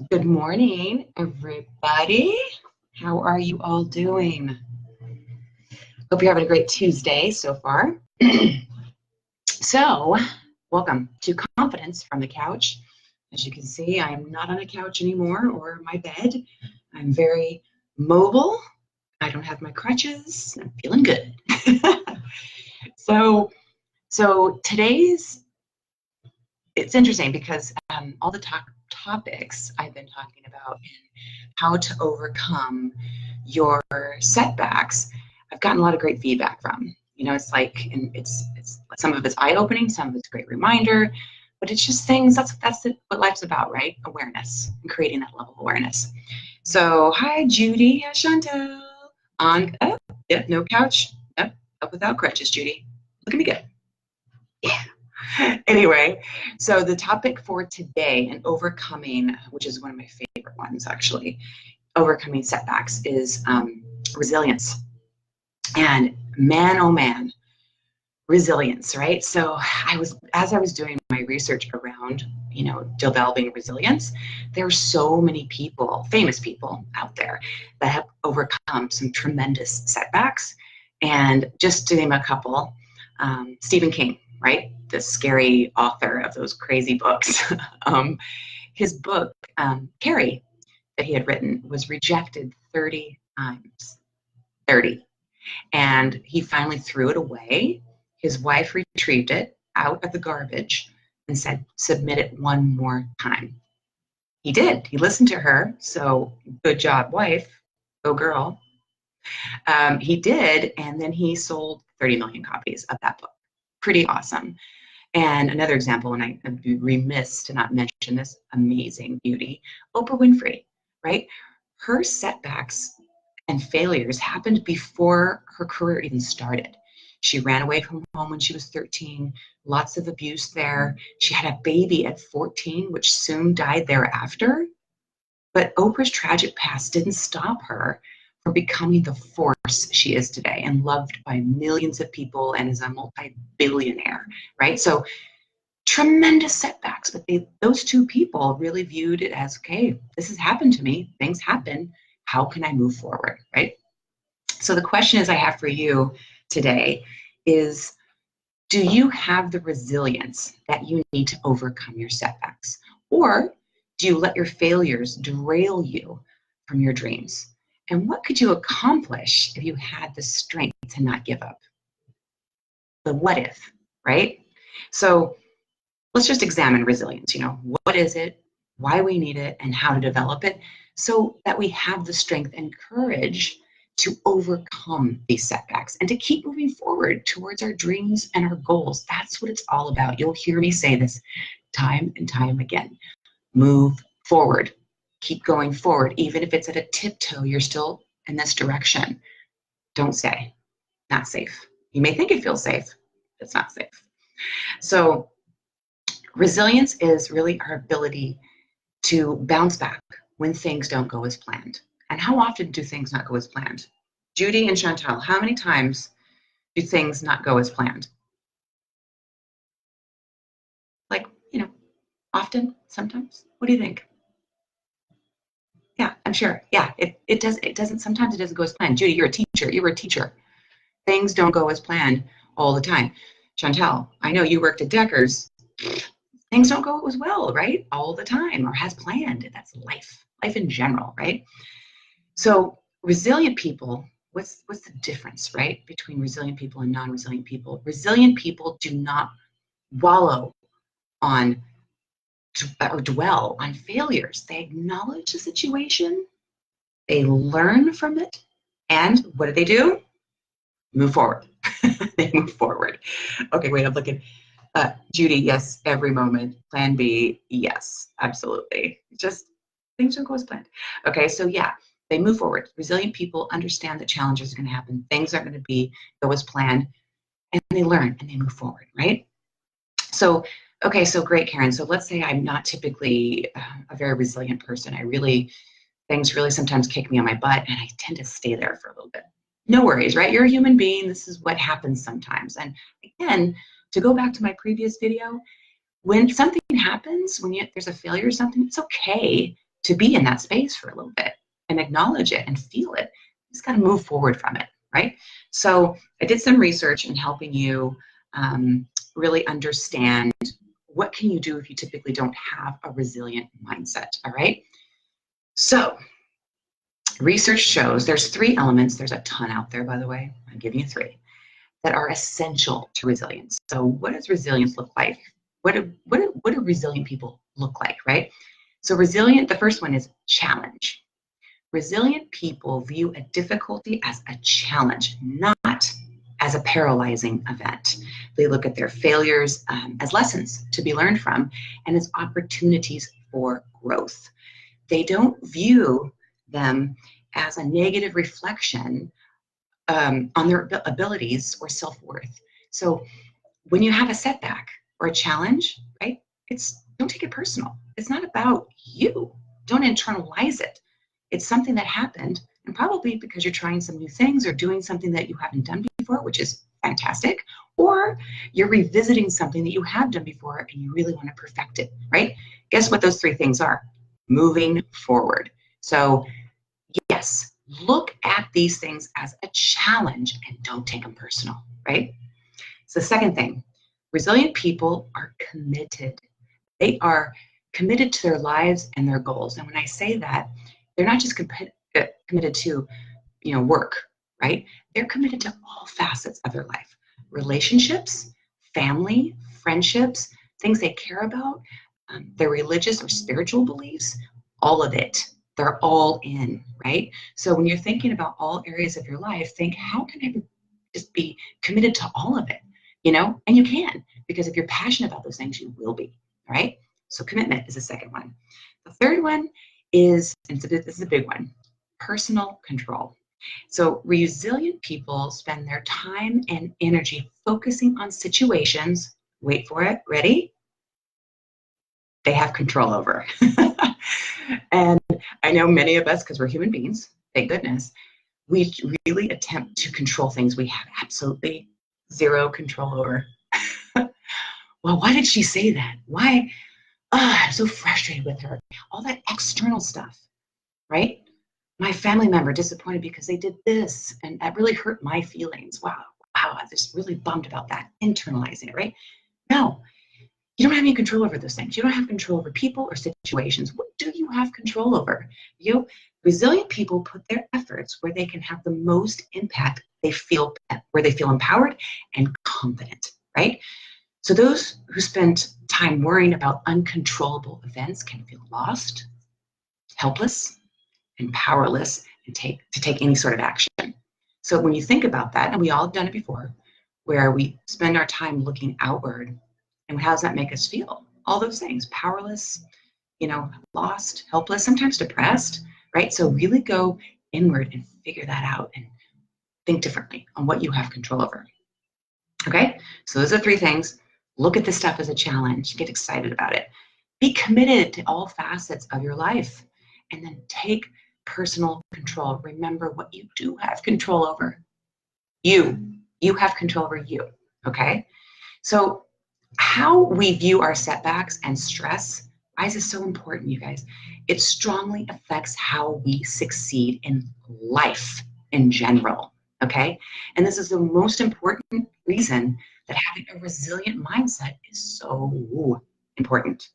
Good morning, everybody. How are you all doing? Hope you're having a great Tuesday so far. So, welcome to Confidence from the Couch. As you can see, I am not on a couch anymore or my bed. I'm very mobile. I don't have my crutches. I'm feeling good. so today's, it's interesting because all the topics I've been talking about how to overcome your setbacks, I've gotten a lot of great feedback from. It's like, and it's some of it's eye-opening, some of it's a great reminder, but it's just things. That's what life's about, right? Awareness and creating that level of awareness. So, hi, Judy, hi, Chantel. On up, yep, no couch, yep, up without crutches, Judy. Look at me good. Yeah. Anyway, so the topic for today and overcoming, which is one of my favorite ones actually, overcoming setbacks is resilience. And man, oh man, resilience, right? So as I was doing my research around, developing resilience, there are so many people, famous people out there that have overcome some tremendous setbacks. And just to name a couple, Stephen King, right? The scary author of those crazy books. His book, Carrie, that he had written was rejected 30 times. 30. And he finally threw it away. His wife retrieved it out of the garbage and said, submit it one more time. He did. He listened to her. So good job, wife. Go girl. He did. And then he sold 30 million copies of that book. Pretty awesome. And another example, and I'd be remiss to not mention this amazing beauty, Oprah Winfrey, right? Her setbacks and failures happened before her career even started. She ran away from home when she was 13, lots of abuse there. She had a baby at 14, which soon died thereafter. But Oprah's tragic past didn't stop her from becoming the force she is today and loved by millions of people and is a multi-billionaire, right? So tremendous setbacks, but those two people really viewed it as, okay, this has happened to me, things happen, how can I move forward, right? So the question is I have for you today is, do you have the resilience that you need to overcome your setbacks? Or do you let your failures derail you from your dreams? And what could you accomplish if you had the strength to not give up? The what if, right? So let's just examine resilience. What is it, why we need it, and how to develop it so that we have the strength and courage to overcome these setbacks and to keep moving forward towards our dreams and our goals. That's what it's all about. You'll hear me say this time and time again. Move forward. Keep going forward. Even if it's at a tiptoe, you're still in this direction. Don't say, not safe. You may think it feels safe, but it's not safe. So resilience is really our ability to bounce back when things don't go as planned. And how often do things not go as planned? Judy and Chantal, how many times do things not go as planned? Like, often, sometimes? What do you think? Yeah, I'm sure. Yeah, it doesn't, sometimes it doesn't go as planned. Judy, you're a teacher. You were a teacher. Things don't go as planned all the time. Chantal, I know you worked at Decker's. Things don't go as well, right? All the time, or as planned. That's life in general, right? So resilient people, what's the difference, right, between resilient people and non-resilient people? Resilient people do not wallow on or dwell on failures. They acknowledge the situation, they learn from it, and what do? Move forward. They move forward. Okay, wait, I'm looking. Judy, yes, every moment. Plan B, yes, absolutely. Just things don't go as planned. Okay, so yeah, they move forward. Resilient people understand that challenges are going to happen. Things aren't going to go as planned, and they learn and they move forward, right? So, okay, so great, Karen. So let's say I'm not typically a very resilient person. Things really sometimes kick me on my butt, and I tend to stay there for a little bit. No worries, right? You're a human being. This is what happens sometimes. And again, to go back to my previous video, when something happens, there's a failure or something, it's okay to be in that space for a little bit and acknowledge it and feel it. You just got to move forward from it, right? So I did some research in helping you really understand what can you do if you typically don't have a resilient mindset, all right? So research shows there's 3 elements. There's a ton out there, by the way. I'm giving you 3 that are essential to resilience. So what does resilience look like? What do resilient people look like, right? So resilient, the first one is challenge. Resilient people view a difficulty as a challenge, not as a paralyzing event. They look at their failures as lessons to be learned from and as opportunities for growth. They don't view them as a negative reflection on their abilities or self-worth. So when you have a setback or a challenge, right, don't take it personal. It's not about you. Don't internalize it. It's something that happened, and probably because you're trying some new things or doing something that you haven't done before, which is fantastic, or you're revisiting something that you have done before and you really want to perfect it, right? Guess what those 3 things are? Moving forward. So yes, look at these things as a challenge and don't take them personal, right? So the second thing, resilient people are committed. They are committed to their lives and their goals. And when I say that, they're not just committed to, work, right? They're committed to all facets of their life. Relationships, family, friendships, things they care about, their religious or spiritual beliefs, all of it. They're all in, right? So when you're thinking about all areas of your life, think, how can I just be committed to all of it? And you can, because if you're passionate about those things, you will be, right? So commitment is the second one. The third one is, and this is a big one, personal control. So resilient people spend their time and energy focusing on situations, wait for it, ready? They have control over. And I know many of us, because we're human beings, thank goodness, we really attempt to control things we have absolutely zero control over. Well, why did she say that? Why? I'm so frustrated with her. All that external stuff, right? My family member disappointed because they did this, and that really hurt my feelings. Wow, I'm just really bummed about that. Internalizing it, right? No, you don't have any control over those things. You don't have control over people or situations. What do you have control over? Resilient people put their efforts where they can have the most impact. Where they feel empowered and confident, right? So those who spend time worrying about uncontrollable events can feel lost, helpless, and powerless to take any sort of action. So when you think about that, and we all have done it before, where we spend our time looking outward, and how does that make us feel? All those things, powerless, lost, helpless, sometimes depressed, right? So really go inward and figure that out and think differently on what you have control over. Okay, so those are 3 things. Look at this stuff as a challenge. Get excited about it. Be committed to all facets of your life, and then take personal control. Remember what you do have control over. You have control over you, okay? So how we view our setbacks and stress, why is this so important, you guys? It strongly affects how we succeed in life in general, okay? And this is the most important reason that having a resilient mindset is so important.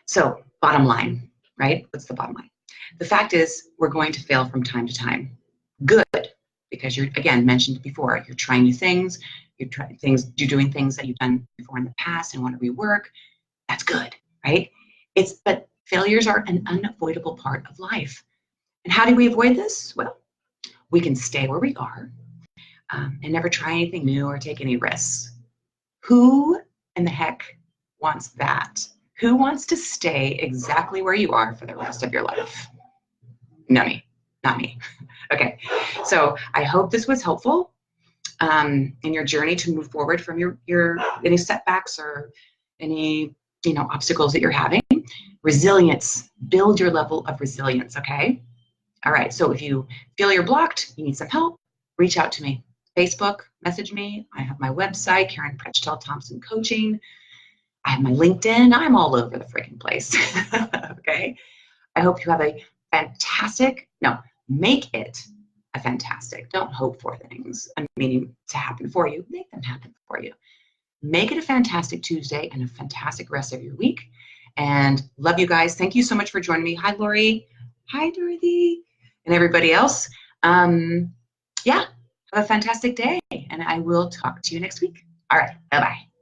So bottom line, right? What's the bottom line? The fact is, we're going to fail from time to time. Good, because you're, again, mentioned before, you're trying new things, you're doing things that you've done before in the past and want to rework. That's good, right? But failures are an unavoidable part of life. And how do we avoid this? Well, we can stay where we are and never try anything new or take any risks. Who in the heck wants that? Who wants to stay exactly where you are for the rest of your life? Not me. Okay, so I hope this was helpful in your journey to move forward from your any setbacks or any obstacles that you're having. Resilience, build your level of resilience. Okay. All right. So if you feel you're blocked, you need some help, reach out to me. Facebook, message me. I have my website, Karen Prechtel Thompson Coaching. I have my LinkedIn. I'm all over the freaking place. Okay. I hope you have a fantastic, no, make it a fantastic. Don't hope for things, meaning to happen for you. Make them happen for you. Make it a fantastic Tuesday and a fantastic rest of your week. And love you guys. Thank you so much for joining me. Hi, Lori. Hi, Dorothy. And everybody else. Yeah, have a fantastic day. And I will talk to you next week. All right. Bye-bye.